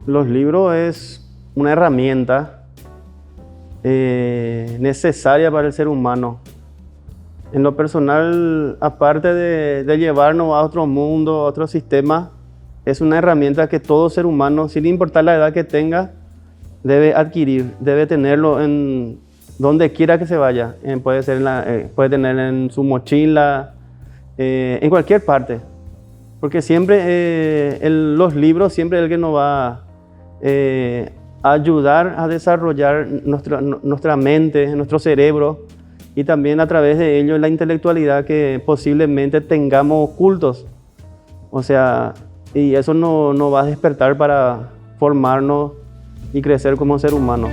Los libros es una herramienta necesaria para el ser humano. En lo personal, aparte de llevarnos a otro mundo, a otro sistema, es una herramienta que todo ser humano, sin importar la edad que tenga, debe adquirir, debe tenerlo en donde quiera que se vaya. Puede ser puede tener en su mochila, en cualquier parte. Porque siempre los libros siempre es el que nos va a ayudar a desarrollar nuestra mente, nuestro cerebro, y también a través de ello la intelectualidad que posiblemente tengamos ocultos. O sea, y eso nos va a despertar para formarnos y crecer como ser humano.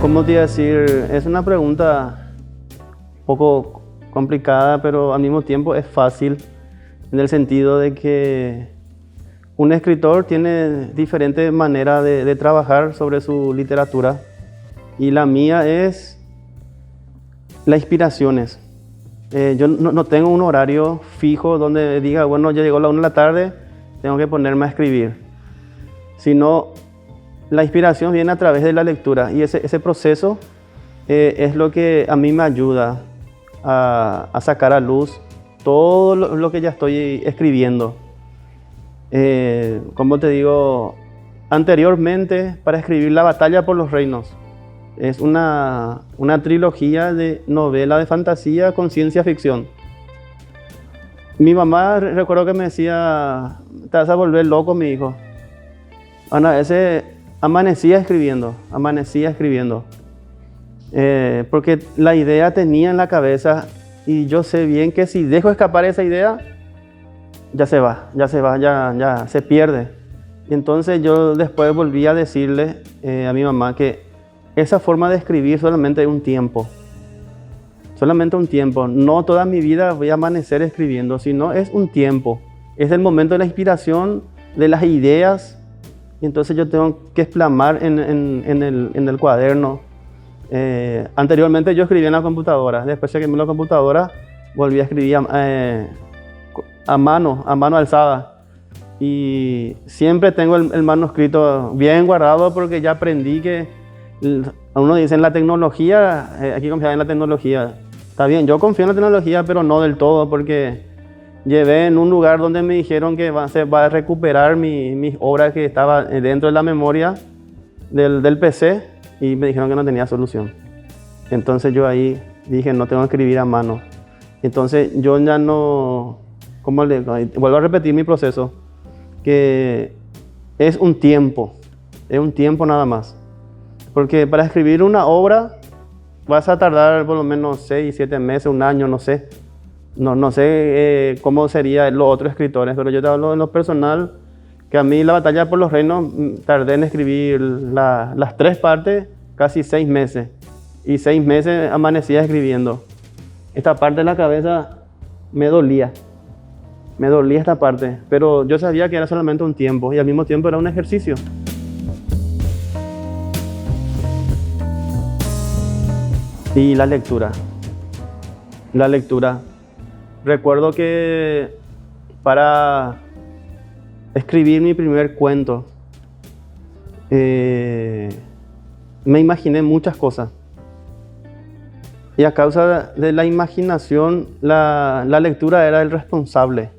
¿Cómo te iba a decir? Es una pregunta un poco complicada, pero al mismo tiempo es fácil, en el sentido de que un escritor tiene diferentes maneras de trabajar sobre su literatura, y la mía es las inspiraciones. Yo no tengo un horario fijo donde diga, bueno, ya llegó la 1 de la tarde, tengo que ponerme a escribir, sino la inspiración viene a través de la lectura, y ese proceso es lo que a mí me ayuda a sacar a luz todo lo que ya estoy escribiendo. Como te digo, anteriormente, para escribir La batalla por los reinos, es una trilogía de novela de fantasía con ciencia ficción. Mi mamá, recuerdo que me decía, te vas a volver loco, mi hijo. Bueno, amanecía escribiendo, porque la idea tenía en la cabeza, y yo sé bien que si dejo escapar esa idea, ya se pierde. Y entonces yo después volví a decirle a mi mamá que esa forma de escribir solamente es un tiempo. No toda mi vida voy a amanecer escribiendo, sino es un tiempo. Es el momento de la inspiración, de las ideas, y entonces yo tengo que explamar en el cuaderno. Anteriormente yo escribía en la computadora, después que quemé la computadora, volví a escribir a mano alzada. Y siempre tengo el manuscrito bien guardado, porque ya aprendí que uno dice en la tecnología, hay que confiar en la tecnología. Está bien, yo confío en la tecnología, pero no del todo, porque llevé en un lugar donde me dijeron que se va a recuperar mis obras que estaban dentro de la memoria del PC, y me dijeron que no tenía solución. Entonces yo ahí dije, no, tengo que escribir a mano. Entonces yo ya no, vuelvo a repetir mi proceso, que es un tiempo nada más. Porque para escribir una obra vas a tardar por lo menos 6, 7 meses, un año, no sé. No sé cómo serían los otros escritores, pero yo te hablo en lo personal, que a mí La batalla por los reinos tardé en escribir las 3 partes casi 6 meses. Y 6 meses amanecía escribiendo. Esta parte de la cabeza me dolía esta parte, pero yo sabía que era solamente un tiempo, y al mismo tiempo era un ejercicio. Y la lectura. Recuerdo que para escribir mi primer cuento, me imaginé muchas cosas. Y a causa de la imaginación, la lectura era el responsable.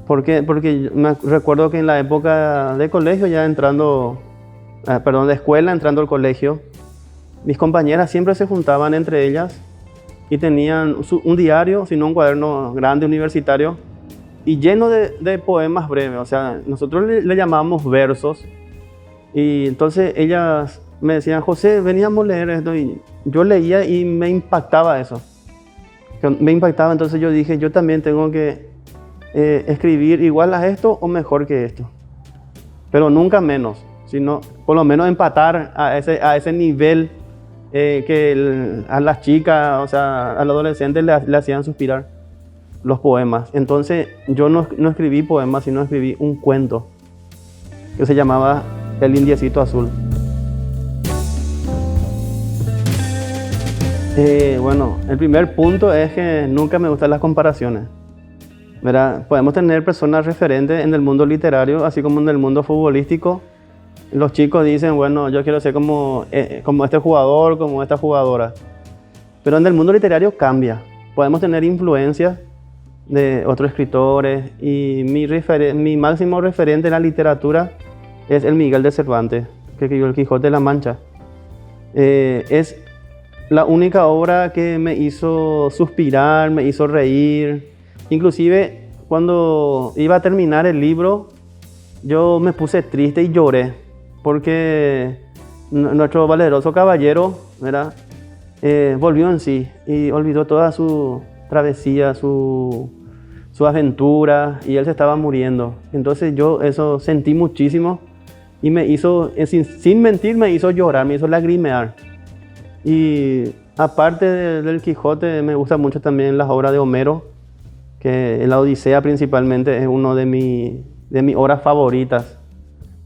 ¿Por qué? Porque recuerdo que en la época de colegio, de escuela, entrando al colegio, mis compañeras siempre se juntaban entre ellas y tenían un diario, sino un cuaderno grande universitario, y lleno de poemas breves. O sea, nosotros le llamábamos versos. Y entonces ellas me decían, José, veníamos a leer esto, y yo leía y me impactaba eso. Entonces yo dije, yo también tengo que escribir igual a esto o mejor que esto. Pero nunca menos, sino por lo menos empatar a ese nivel que a las chicas, o sea, a los adolescentes le hacían suspirar los poemas. Entonces yo no escribí poemas, sino escribí un cuento que se llamaba El indiecito azul. Bueno, el primer punto es que nunca me gustan las comparaciones. ¿verdad? Podemos tener personas referentes en el mundo literario, así como en el mundo futbolístico. Los chicos dicen, bueno, yo quiero ser como este jugador, como esta jugadora. Pero en el mundo literario cambia. Podemos tener influencias de otros escritores y mi máximo referente en la literatura es el Miguel de Cervantes, que escribió El Quijote de la Mancha. Es la única obra que me hizo suspirar, me hizo reír. Inclusive cuando iba a terminar el libro, yo me puse triste y lloré, porque nuestro valeroso caballero, ¿verdad? Volvió en sí y olvidó toda su travesía, su aventura, y él se estaba muriendo. Entonces yo eso sentí muchísimo y me hizo, sin mentir, me hizo llorar, me hizo lagrimear. Y aparte del Quijote, me gusta mucho también las obras de Homero, que la Odisea principalmente es una de mis obras favoritas.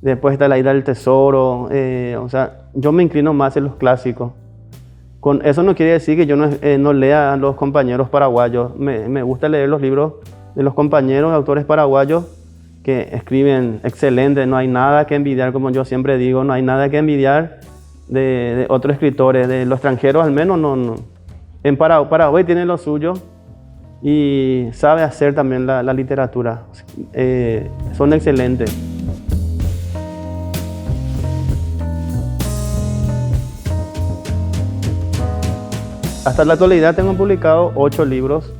Después está La Isla del Tesoro, o sea, yo me inclino más en los clásicos. Con eso no quiere decir que yo no lea a los compañeros paraguayos. Me gusta leer los libros de los compañeros autores paraguayos que escriben excelente. No hay nada que envidiar, como yo siempre digo, no hay nada que envidiar de otros escritores, de los extranjeros al menos. No. En Paraguay tiene lo suyo y sabe hacer también la literatura. Son excelentes. Hasta la actualidad tengo publicado 8 libros.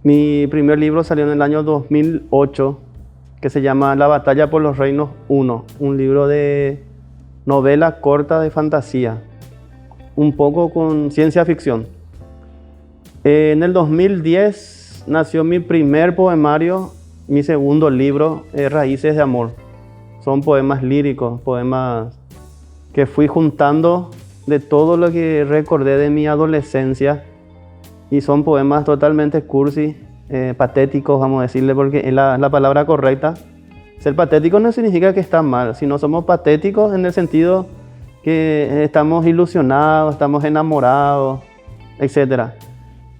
Mi primer libro salió en el año 2008, que se llama La Batalla por los Reinos 1, un libro de novela corta de fantasía, un poco con ciencia ficción. En el 2010 nació mi primer poemario, mi segundo libro, Raíces de Amor. Son poemas líricos, poemas que fui juntando de todo lo que recordé de mi adolescencia, y son poemas totalmente cursi, patéticos, vamos a decirle, porque es la palabra correcta. Ser patético no significa que está mal, sino somos patéticos en el sentido que estamos ilusionados, estamos enamorados, etc.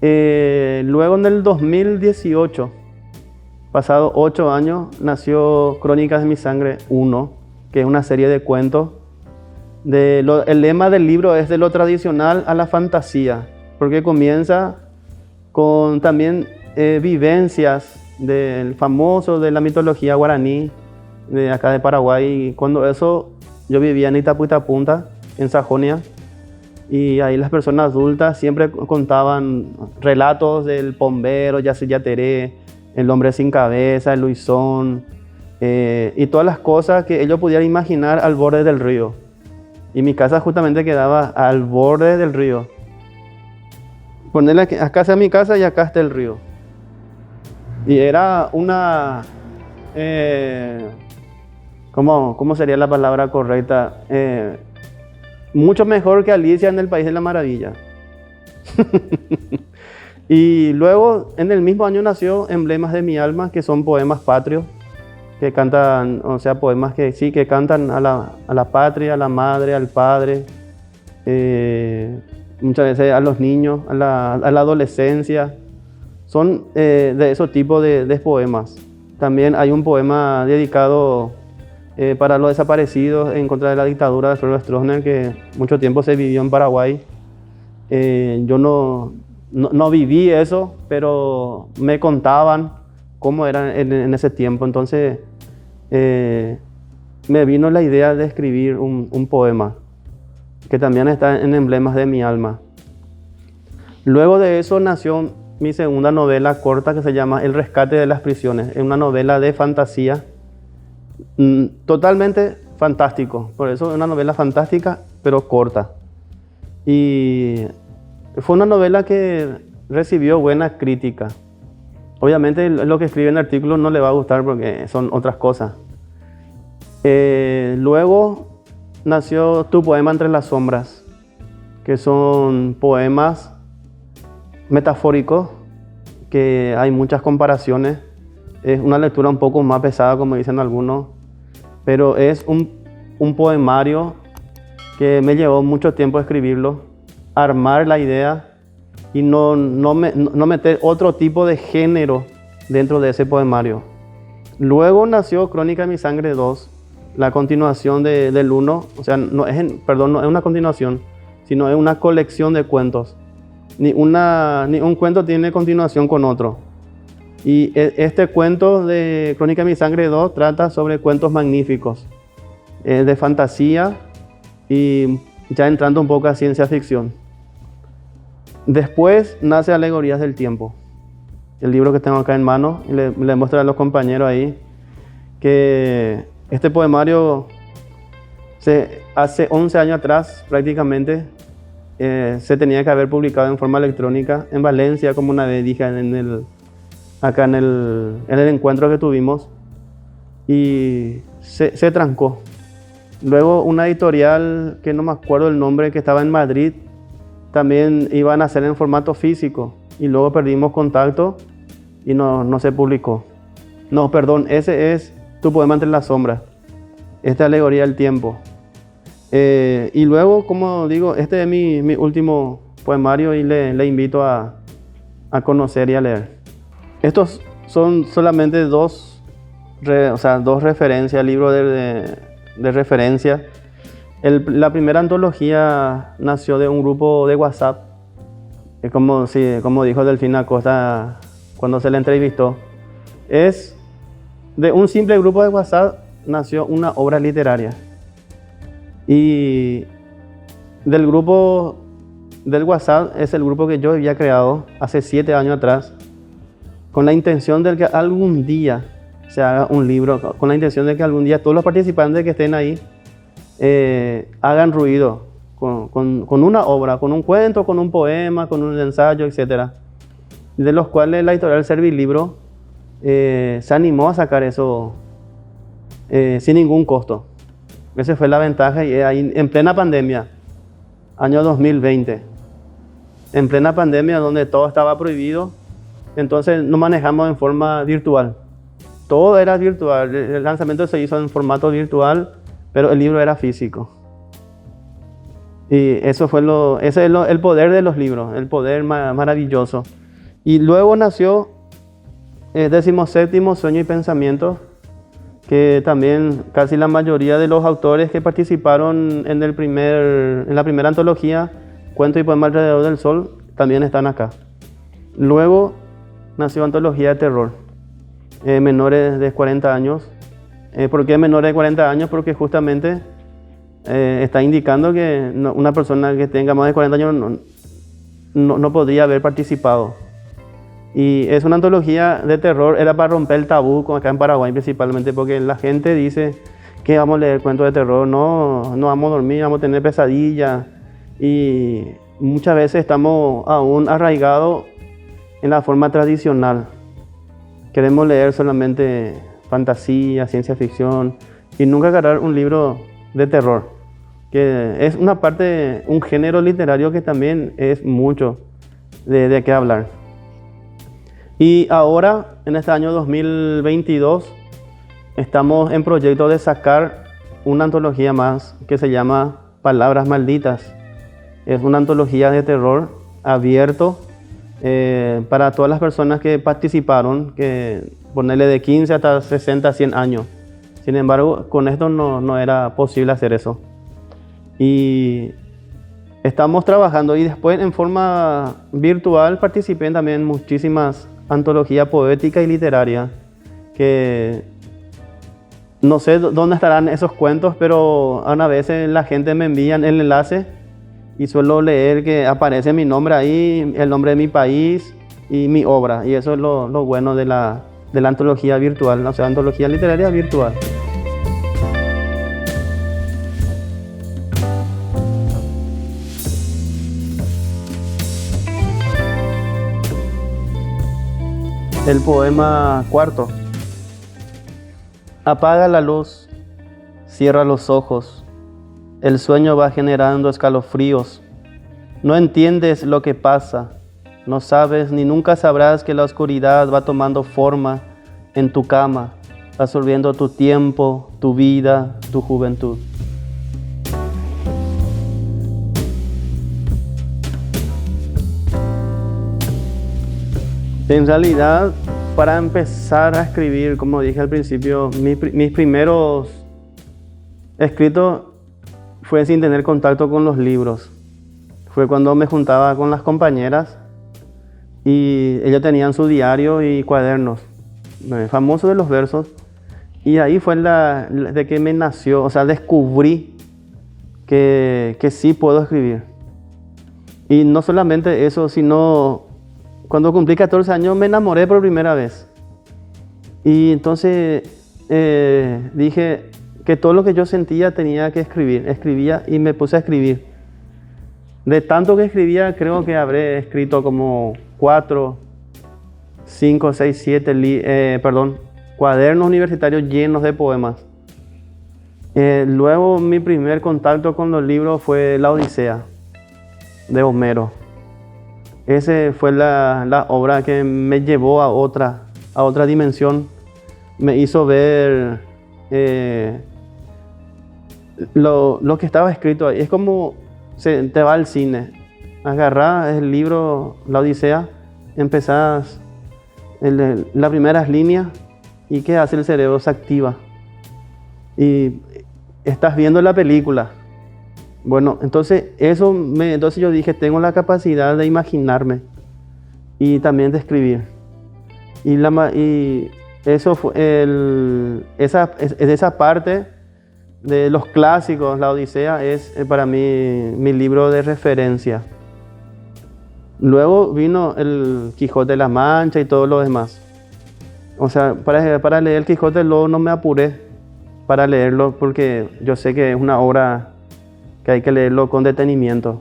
Luego en el 2018, pasado 8 años, nació Crónicas de mi Sangre 1, que es una serie de cuentos. El lema del libro es de lo tradicional a la fantasía, porque comienza con también vivencias del famoso de la mitología guaraní de acá de Paraguay. Cuando eso, yo vivía en Itapuitapunta, en Sajonia, y ahí las personas adultas siempre contaban relatos del Pombero, Yací Yateré, el Hombre sin Cabeza, el Luisón, y todas las cosas que ellos pudieran imaginar al borde del río. Y mi casa justamente quedaba al borde del río. Ponerle acá está mi casa y acá está el río. Y era una... ¿cómo sería la palabra correcta? Mucho mejor que Alicia en el País de la Maravilla. Y luego, en el mismo año nació Emblemas de mi Alma, que son poemas patrios, que cantan, o sea, poemas que sí, que cantan a la patria, a la madre, al padre, muchas veces a los niños, a la adolescencia. Son de esos tipos de poemas. También hay un poema dedicado para los desaparecidos en contra de la dictadura de Alfredo Stroessner, que mucho tiempo se vivió en Paraguay. Yo no viví eso, pero me contaban cómo era en ese tiempo. Entonces me vino la idea de escribir un poema que también está en Emblemas de mi Alma. Luego de eso nació mi segunda novela corta, que se llama El Rescate de las Prisiones. Es una novela de fantasía, totalmente fantástico. Por eso es una novela fantástica, pero corta. Y fue una novela que recibió buena crítica. Obviamente lo que escribe en el artículo no le va a gustar porque son otras cosas. Luego nació Tu Poema Entre las Sombras, que son poemas metafóricos, que hay muchas comparaciones. Es una lectura un poco más pesada, como dicen algunos, pero es un poemario que me llevó mucho tiempo escribirlo, armar la idea y no meter otro tipo de género dentro de ese poemario. Luego nació Crónica de mi sangre 2, la continuación del 1, o sea, no es una continuación, sino es una colección de cuentos. Ni un cuento tiene continuación con otro. Y este cuento de Crónica de mi sangre 2 trata sobre cuentos magníficos, de fantasía y ya entrando un poco a ciencia ficción. Después nace Alegorías del tiempo, el libro que tengo acá en mano, y le muestro a los compañeros ahí que este poemario hace 11 años atrás prácticamente se tenía que haber publicado en forma electrónica en Valencia, como una vez dije acá en el encuentro que tuvimos, y se trancó. Luego una editorial, que no me acuerdo el nombre, que estaba en Madrid, también iban a hacer en formato físico, y luego perdimos contacto y no se publicó. No, perdón, ese es Tu poema entre las sombras, esta Alegoría del tiempo. Y luego, como digo, este es mi último poemario y le invito a conocer y a leer. Estos son solamente dos referencias, libros de referencia. La primera antología nació de un grupo de WhatsApp, como dijo Delfina Acosta cuando se le entrevistó. Es de un simple grupo de WhatsApp nació una obra literaria. Y del grupo del WhatsApp es el grupo que yo había creado hace 7 años atrás, con la intención de que algún día se haga un libro, con la intención de que algún día todos los participantes que estén ahí hagan ruido con una obra, con un cuento, con un poema, con un ensayo, etc. De los cuales la editorial Servilibro se animó a sacar eso sin ningún costo. Esa fue la ventaja, y ahí en plena pandemia, año 2020, en plena pandemia donde todo estaba prohibido, entonces nos manejamos en forma virtual. Todo era virtual, el lanzamiento se hizo en formato virtual, pero el libro era físico. Y ese es el poder de los libros, el poder maravilloso. Y luego nació 17º Sueño y Pensamiento, que también casi la mayoría de los autores que participaron en la primera antología, Cuento y Poema alrededor del Sol, también están acá. Luego nació Antología de Terror, menores de 40 años. ¿Por qué menores de 40 años? Porque justamente está indicando que una persona que tenga más de 40 años no podría haber participado. Y es una antología de terror, era para romper el tabú acá en Paraguay principalmente, porque la gente dice que vamos a leer cuentos de terror, no vamos a dormir, vamos a tener pesadillas, y muchas veces estamos aún arraigados en la forma tradicional. Queremos leer solamente fantasía, ciencia ficción, y nunca agarrar un libro de terror, que es una parte, un género literario que también es mucho de qué hablar. Y ahora, en este año 2022, estamos en proyecto de sacar una antología más que se llama Palabras Malditas. Es una antología de terror abierto para todas las personas que participaron, que ponerle de 15 hasta 60, 100 años. Sin embargo, con esto no era posible hacer eso. Y estamos trabajando, y después en forma virtual participé también en muchísimas antologías poéticas y literarias, que no sé dónde estarán esos cuentos, pero a veces la gente me envía el enlace y suelo leer que aparece mi nombre ahí, el nombre de mi país y mi obra, y eso es lo bueno de la antología virtual, o sea, antología literaria virtual. El poema cuarto. Apaga la luz, cierra los ojos, el sueño va generando escalofríos. No entiendes lo que pasa, no sabes ni nunca sabrás que la oscuridad va tomando forma en tu cama, absorbiendo tu tiempo, tu vida, tu juventud. En realidad, para empezar a escribir, como dije al principio, mis primeros escritos fue sin tener contacto con los libros. Fue cuando me juntaba con las compañeras y ellas tenían su diario y cuadernos, famosos de los versos. Y ahí fue de que me nació, o sea, descubrí que sí puedo escribir. Y no solamente eso, sino cuando cumplí 14 años me enamoré por primera vez. Y entonces dije que todo lo que yo sentía tenía que escribir. Escribía y me puse a escribir. De tanto que escribía, creo que habré escrito como 4, 5, 6, 7 cuadernos universitarios llenos de poemas. Luego mi primer contacto con los libros fue La Odisea de Homero. Esa fue la obra que me llevó a otra dimensión. Me hizo ver lo que estaba escrito ahí. Es como te va al cine. Agarrás el libro La Odisea, empezás las primeras líneas y ¿qué hace el cerebro? Se activa. Y estás viendo la película. Bueno, entonces entonces yo dije, tengo la capacidad de imaginarme y también de escribir. Y eso fue esa parte de los clásicos. La Odisea es para mí mi libro de referencia. Luego vino el Quijote de la Mancha y todo lo demás. O sea, para leer el Quijote luego no me apuré para leerlo porque yo sé que es una obra que hay que leerlo con detenimiento.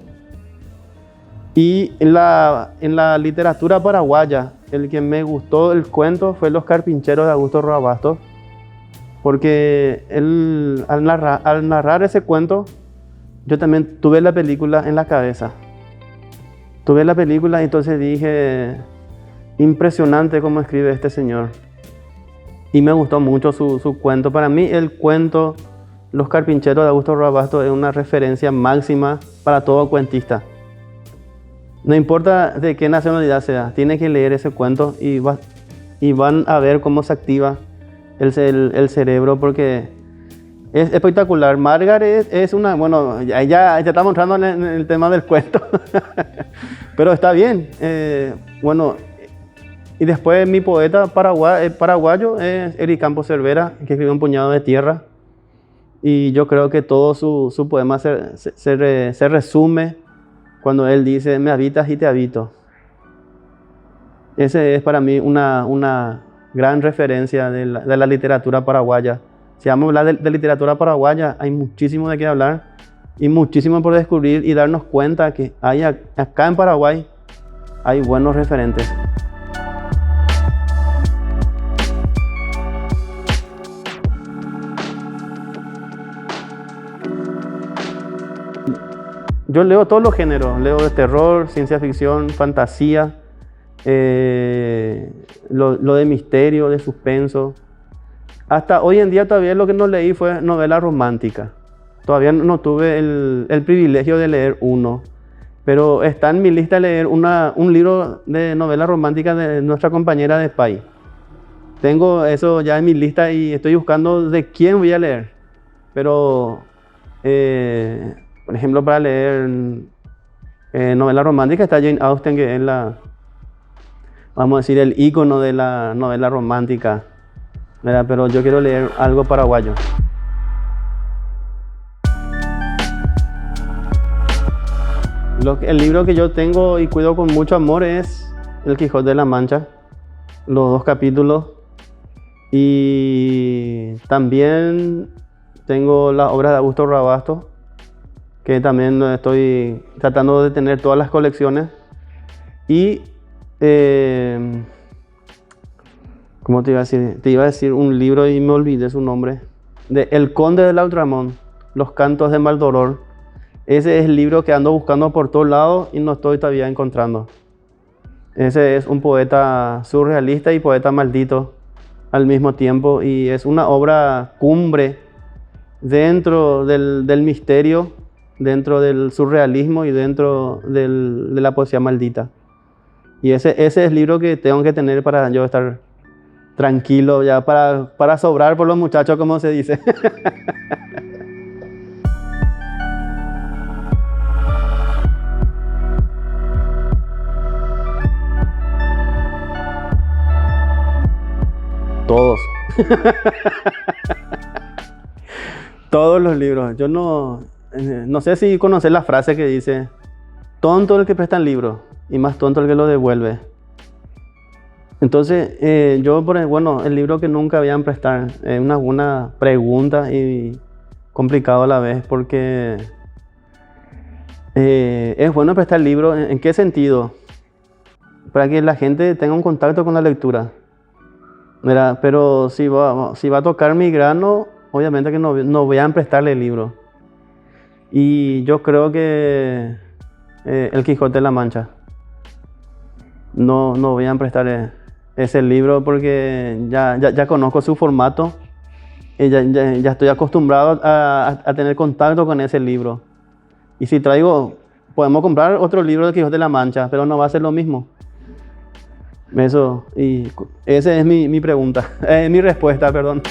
Y en la literatura paraguaya, el que me gustó el cuento fue Los Carpincheros de Augusto Roa Bastos, porque él, al narrar ese cuento, yo también tuve la película en la cabeza. Tuve la película y entonces dije, impresionante cómo escribe este señor. Y me gustó mucho su cuento. Para mí el cuento Los Carpincheros de Augusto Roa Bastos es una referencia máxima para todo cuentista. No importa de qué nacionalidad sea, tiene que leer ese cuento y van a ver cómo se activa el cerebro, porque es espectacular. Margaret es una, bueno, ya estamos entrando en el tema del cuento, pero está bien. Bueno, y después mi poeta paraguayo es Eric Campos Cervera, que escribió Un puñado de tierra. Y yo creo que todo su poema se resume cuando él dice, me habitas y te habito. Ese es para mí una gran referencia de la literatura paraguaya. Si vamos a hablar de literatura paraguaya, hay muchísimo de qué hablar y muchísimo por descubrir y darnos cuenta que acá en Paraguay hay buenos referentes. Yo leo todos los géneros, leo de terror, ciencia ficción, fantasía, lo de misterio, de suspenso. Hasta hoy en día todavía lo que no leí fue novela romántica. Todavía no tuve el privilegio de leer uno, pero está en mi lista de leer un libro de novela romántica de nuestra compañera de Pai. Tengo eso ya en mi lista y estoy buscando de quién voy a leer. Pero por ejemplo, para leer novela romántica está Jane Austen, que es vamos a decir, el ícono de la novela romántica, ¿verdad? Pero yo quiero leer algo paraguayo. El libro que yo tengo y cuido con mucho amor es El Quijote de la Mancha, los 2 capítulos. Y también tengo las obras de Augusto Roa Bastos, que también estoy tratando de tener todas las colecciones. Y, ¿cómo te iba a decir? Te iba a decir un libro y me olvidé su nombre. De El Conde de Lautréamont, Los Cantos de Maldoror. Ese es el libro que ando buscando por todos lados y no estoy todavía encontrando. Ese es un poeta surrealista y poeta maldito al mismo tiempo. Y es una obra cumbre dentro del misterio, dentro del surrealismo y dentro de la poesía maldita. Y ese es el libro que tengo que tener para yo estar tranquilo, ya para sobrar por los muchachos, como se dice. Todos. Todos los libros. Yo no sé si conoces la frase que dice: tonto el que presta el libro y más tonto el que lo devuelve. Entonces, bueno, el libro que nunca voy a prestar es una pregunta y complicado a la vez, porque es bueno prestar libros. ¿En qué sentido? Para que la gente tenga un contacto con la lectura. Mira, pero si va a tocar mi grano, obviamente que no voy a prestarle el libro. Y yo creo que El Quijote de la Mancha. No voy a prestar ese libro porque ya conozco su formato y ya estoy acostumbrado a tener contacto con ese libro. Y si traigo, podemos comprar otro libro del Quijote de la Mancha, pero no va a ser lo mismo. Y esa es mi pregunta, mi respuesta, perdón.